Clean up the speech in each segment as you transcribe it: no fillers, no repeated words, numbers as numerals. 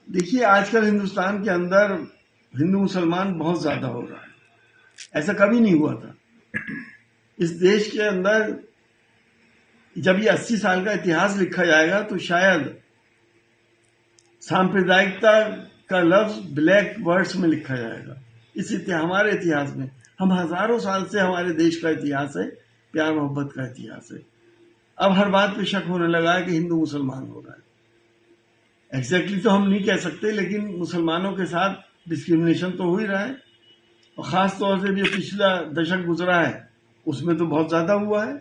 देखिए, आजकल हिंदुस्तान के अंदर हिंदू मुसलमान बहुत ज्यादा हो रहा है। ऐसा कभी नहीं हुआ था। इस देश के अंदर जब ये 80 साल का इतिहास लिखा जाएगा तो शायद सांप्रदायिकता का लफ्ज ब्लैक वर्ड्स में लिखा जाएगा। हमारे इतिहास में हम हजारों साल से हमारे देश का इतिहास है, प्यार मोहब्बत का इतिहास है। अब हर बात पे शक होने लगा है कि हिंदू मुसलमान हो रहा है। एग्जैक्टली तो हम नहीं कह सकते, लेकिन मुसलमानों के साथ डिस्क्रिमिनेशन तो हो ही रहा है। और खास तौर से जो पिछला दशक गुजरा है उसमें तो बहुत ज्यादा हुआ है।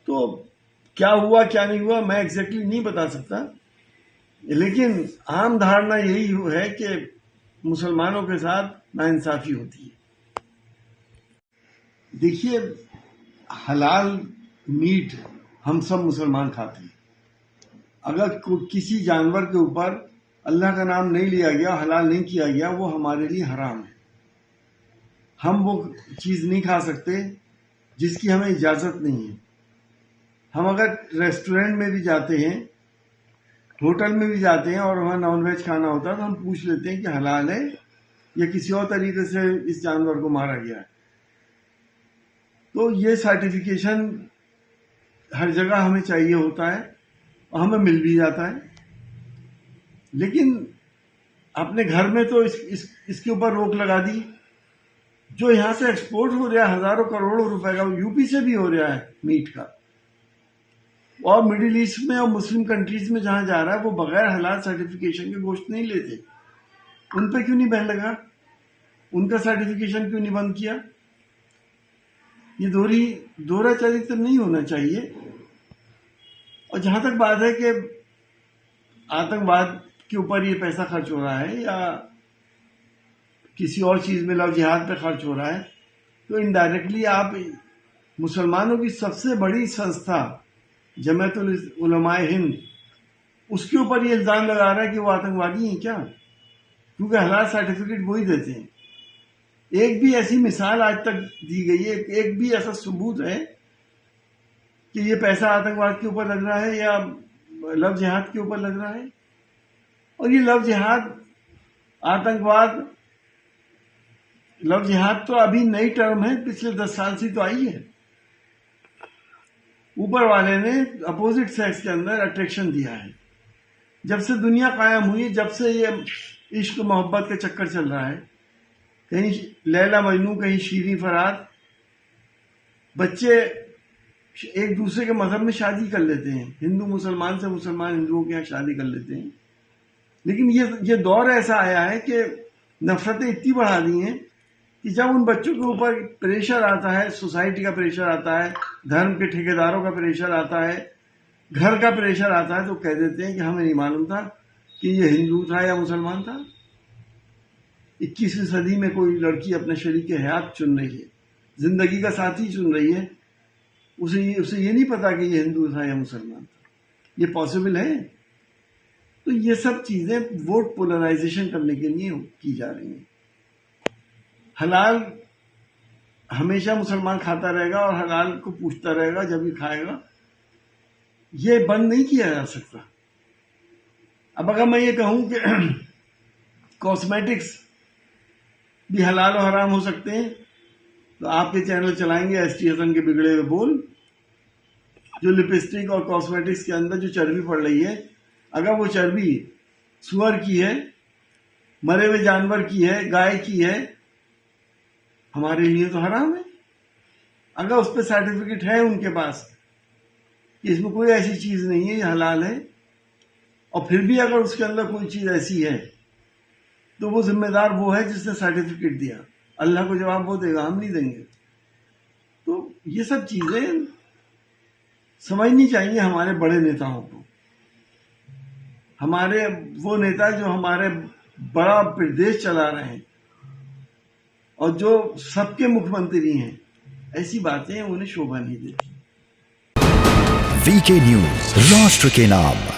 तो क्या हुआ क्या नहीं हुआ मैं एग्जैक्टली नहीं बता सकता, लेकिन आम धारणा यही है कि मुसलमानों के साथ नाइंसाफी होती है। देखिए, हलाल मीट हम सब मुसलमान खाते हैं। अगर किसी जानवर के ऊपर अल्लाह का नाम नहीं लिया गया, हलाल नहीं किया गया, वो हमारे लिए हराम है। हम वो चीज नहीं खा सकते जिसकी हमें इजाजत नहीं है। हम अगर रेस्टोरेंट में भी जाते हैं, होटल में भी जाते हैं और वहां नॉनवेज खाना होता है तो हम पूछ लेते हैं कि हलाल है या किसी और तरीके से इस जानवर को मारा गया है। तो ये सर्टिफिकेशन हर जगह हमें चाहिए होता है और हमें मिल भी जाता है। लेकिन अपने घर में तो इसके ऊपर रोक लगा दी। जो यहां से एक्सपोर्ट हो रहा है हजारों करोड़ों रुपए का, यूपी से भी हो रहा है मीट का, और मिडिल ईस्ट में और मुस्लिम कंट्रीज में जहां जा रहा है वो बगैर हलाल सर्टिफिकेशन के गोश्त नहीं लेते। उन पे क्यों नहीं बैन लगा? उनका सर्टिफिकेशन क्यों नहीं बंद किया? ये दोहरा चरित्र नहीं होना चाहिए। और जहां तक बात है कि आतंकवाद के ऊपर ये पैसा खर्च हो रहा है या किसी और चीज में लव जिहाद पे खर्च हो रहा है, तो इनडायरेक्टली आप मुसलमानों की सबसे बड़ी संस्था जमातुल उलमाए हिंद, उसके ऊपर ये इल्जाम लगा रहा है कि वो आतंकवादी हैं क्या? क्योंकि हलाल सर्टिफिकेट वही देते हैं। एक भी ऐसी मिसाल आज तक दी गई है, एक भी ऐसा सबूत है कि ये पैसा आतंकवाद के ऊपर लग रहा है या लव जिहाद के ऊपर लग रहा है? और ये लव जिहाद आतंकवाद, लव जिहाद तो अभी नई टर्म है, पिछले 10 साल से तो आई है। ऊपर वाले ने अपोजिट सेक्स के अंदर अट्रैक्शन दिया है। जब से दुनिया कायम हुई, जब से ये इश्क मोहब्बत का चक्कर चल रहा है, कहीं लैला मजनू, कहीं शीरी फराद, बच्चे एक दूसरे के मजहब में शादी कर लेते हैं। हिंदू मुसलमान से मुसलमान हिंदुओं के यहाँ शादी कर लेते हैं। लेकिन ये दौर ऐसा आया है कि नफरतें इतनी बढ़ा दी हैं कि जब उन बच्चों के ऊपर प्रेशर आता है, सोसाइटी का प्रेशर आता है, धर्म के ठेकेदारों का प्रेशर आता है, घर का प्रेशर आता है, तो कह देते हैं कि हमें नहीं मालूम था कि ये हिंदू था या मुसलमान था। 21वीं सदी में कोई लड़की अपने शरीक हयात चुन रही है, जिंदगी का साथी चुन रही है, उसे ये नहीं पता कि ये हिंदू था या मुसलमान था। ये पॉसिबल है? तो ये सब चीजें वोट पोलराइजेशन करने के लिए की जा रही हैं। हलाल हमेशा मुसलमान खाता रहेगा और हलाल को पूछता रहेगा जब भी खाएगा। ये बंद नहीं किया जा सकता। अब अगर मैं ये कहूं कि कॉस्मेटिक्स भी हलाल और हराम हो सकते हैं, तो आपके चैनल चलाएंगे एसटी हसन के बिगड़े हुए बोल। जो लिपस्टिक और कॉस्मेटिक्स के अंदर जो चर्बी पड़ रही है, अगर वो चर्बी सुअर की है, मरे हुए जानवर की है, गाय की है, हमारे लिए तो हराम है। अगर उस पर सर्टिफिकेट है उनके पास कि इसमें कोई ऐसी चीज नहीं है, ये हलाल है, और फिर भी अगर उसके अंदर कोई चीज ऐसी है, तो वो जिम्मेदार वो है जिसने सर्टिफिकेट दिया। अल्लाह को जवाब वो देगा, हम नहीं देंगे। तो ये सब चीजें समझनी चाहिए हमारे बड़े नेताओं को। हमारे वो नेता जो हमारे बड़ा प्रदेश चला रहे हैं और जो सबके मुख्यमंत्री हैं, ऐसी बातें उन्हें शोभा नहीं देती। वीके न्यूज, राष्ट्र के नाम।